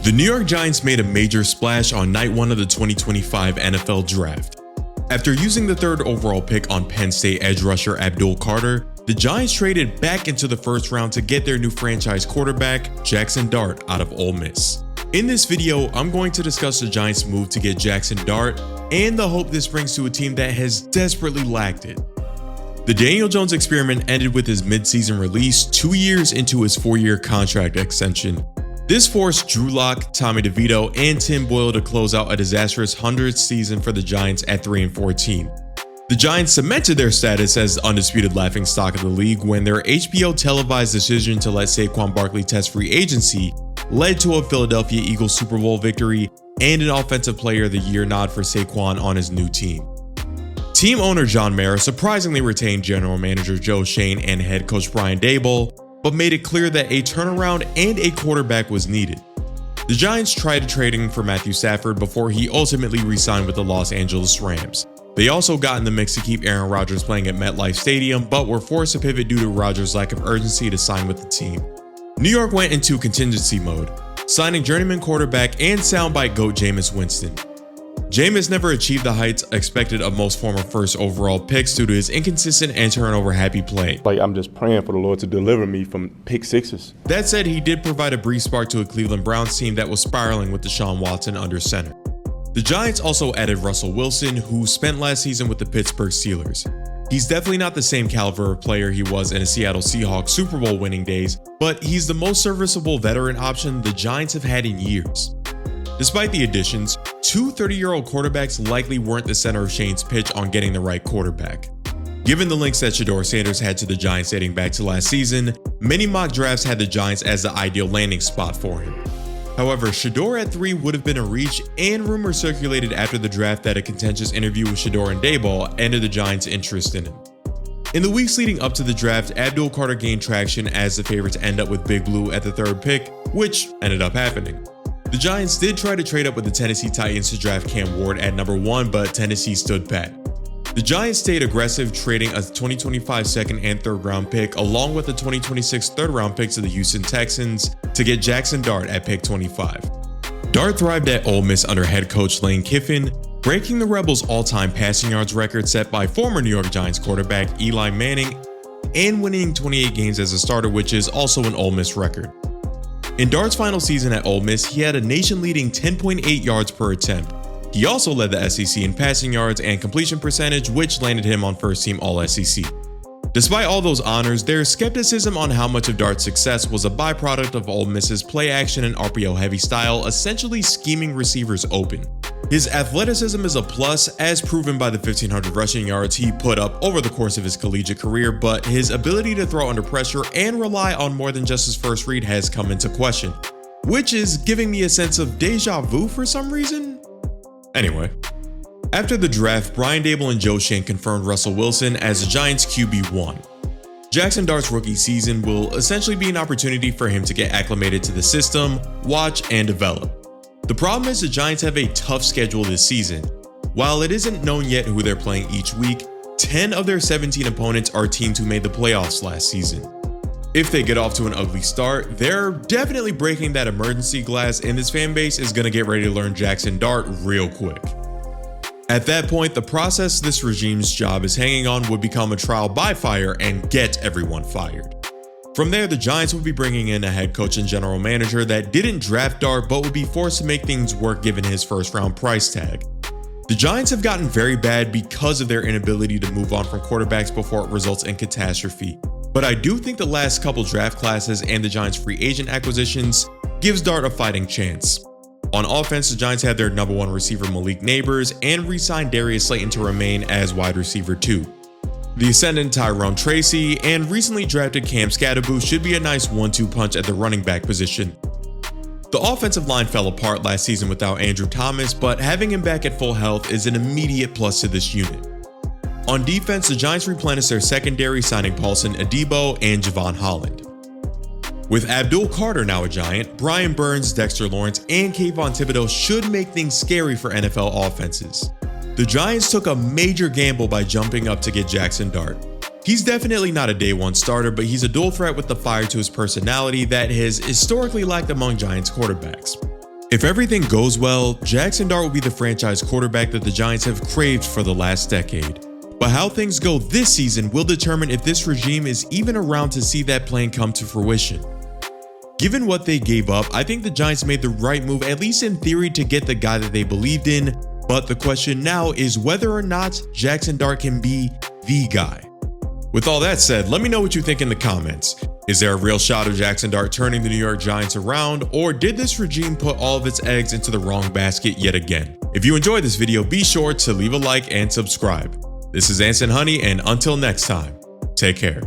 The New York Giants made a major splash on night one of the 2025 NFL Draft. After using the third overall pick on Penn State edge rusher Abdul Carter, the Giants traded back into the first round to get their new franchise quarterback, Jaxson Dart, out of Ole Miss. In this video, I'm going to discuss the Giants' move to get Jaxson Dart and the hope this brings to a team that has desperately lacked it. The Daniel Jones experiment ended with his mid-season release 2 years into his 4-year contract extension. This forced Drew Lock, Tommy DeVito, and Tim Boyle to close out a disastrous 100th season for the Giants at 3-14. The Giants cemented their status as undisputed laughingstock of the league when their HBO televised decision to let Saquon Barkley test free agency led to a Philadelphia Eagles Super Bowl victory and an Offensive Player of the Year nod for Saquon on his new team. Team owner John Mara surprisingly retained general manager Joe Schoen and head coach Brian Daboll, but made it clear that a turnaround and a quarterback was needed. The Giants tried trading for Matthew Stafford before he ultimately re-signed with the Los Angeles Rams. They also got in the mix to keep Aaron Rodgers playing at MetLife Stadium, but were forced to pivot due to Rodgers' lack of urgency to sign with the team. New York went into contingency mode, signing journeyman quarterback and soundbite GOAT Jameis Winston. Jameis never achieved the heights expected of most former first overall picks due to his inconsistent and turnover-happy play. I'm just praying for the Lord to deliver me from pick sixes. That said, he did provide a brief spark to a Cleveland Browns team that was spiraling with Deshaun Watson under center. The Giants also added Russell Wilson, who spent last season with the Pittsburgh Steelers. He's definitely not the same caliber of player he was in the Seattle Seahawks Super Bowl winning days, but he's the most serviceable veteran option the Giants have had in years. Despite the additions, two 30-year-old quarterbacks likely weren't the center of Shane's pitch on getting the right quarterback. Given the links that Shedeur Sanders had to the Giants dating back to last season, many mock drafts had the Giants as the ideal landing spot for him. However, Shedeur at 3 would have been a reach, and rumors circulated after the draft that a contentious interview with Shedeur and Daboll ended the Giants' interest in him. In the weeks leading up to the draft, Abdul Carter gained traction as the favorite to end up with Big Blue at the 3rd pick, which ended up happening. The Giants did try to trade up with the Tennessee Titans to draft Cam Ward at number 1, but Tennessee stood pat. The Giants stayed aggressive, trading a 2025 second and 3rd round pick along with the 2026 3rd round pick to the Houston Texans to get Jaxson Dart at pick 25. Dart thrived at Ole Miss under head coach Lane Kiffin, breaking the Rebels' all-time passing yards record set by former New York Giants quarterback Eli Manning and winning 28 games as a starter, which is also an Ole Miss record. In Dart's final season at Ole Miss, he had a nation-leading 10.8 yards per attempt. He also led the SEC in passing yards and completion percentage, which landed him on first-team All-SEC. Despite all those honors, there's skepticism on how much of Dart's success was a byproduct of Ole Miss's play-action and RPO-heavy style, essentially scheming receivers open. His athleticism is a plus, as proven by the 1,500 rushing yards he put up over the course of his collegiate career, but his ability to throw under pressure and rely on more than just his first read has come into question, which is giving me a sense of deja vu for some reason. Anyway, after the draft, Brian Daboll and Joe Schoen confirmed Russell Wilson as the Giants' QB1. Jaxson Dart's rookie season will essentially be an opportunity for him to get acclimated to the system, watch, and develop. The problem is the Giants have a tough schedule this season. While it isn't known yet who they're playing each week, 10 of their 17 opponents are teams who made the playoffs last season. If they get off to an ugly start, they're definitely breaking that emergency glass, and this fan base is going to get ready to learn Jaxson Dart real quick. At that point, the process this regime's job is hanging on would become a trial by fire and get everyone fired. From there, the Giants would be bringing in a head coach and general manager that didn't draft Dart but would be forced to make things work given his first-round price tag. The Giants have gotten very bad because of their inability to move on from quarterbacks before it results in catastrophe. But I do think the last couple draft classes and the Giants' free agent acquisitions gives Dart a fighting chance. On offense, the Giants had their number 1 receiver Malik Neighbors and re-signed Darius Slayton to remain as wide receiver 2. The ascendant Tyrone Tracy and recently drafted Cam Scatterboo should be a nice 1-2 punch at the running back position. The offensive line fell apart last season without Andrew Thomas, but having him back at full health is an immediate plus to this unit. On defense, the Giants replenished their secondary, signing Paulson Adebo and Javon Holland. With Abdul Carter now a Giant, Brian Burns, Dexter Lawrence, and Kayvon Thibodeau should make things scary for NFL offenses. The Giants took a major gamble by jumping up to get Jaxson Dart. He's definitely not a day one starter, but he's a dual threat with the fire to his personality that has historically lacked among Giants quarterbacks. If everything goes well, Jaxson Dart will be the franchise quarterback that the Giants have craved for the last decade. But how things go this season will determine if this regime is even around to see that plan come to fruition. Given what they gave up, I think the Giants made the right move, at least in theory, to get the guy that they believed in. But the question now is whether or not Jaxson Dart can be the guy. With all that said, let me know what you think in the comments. Is there a real shot of Jaxson Dart turning the New York Giants around, or did this regime put all of its eggs into the wrong basket yet again? If you enjoyed this video, be sure to leave a like and subscribe. This is Anson Honey, and until next time, take care.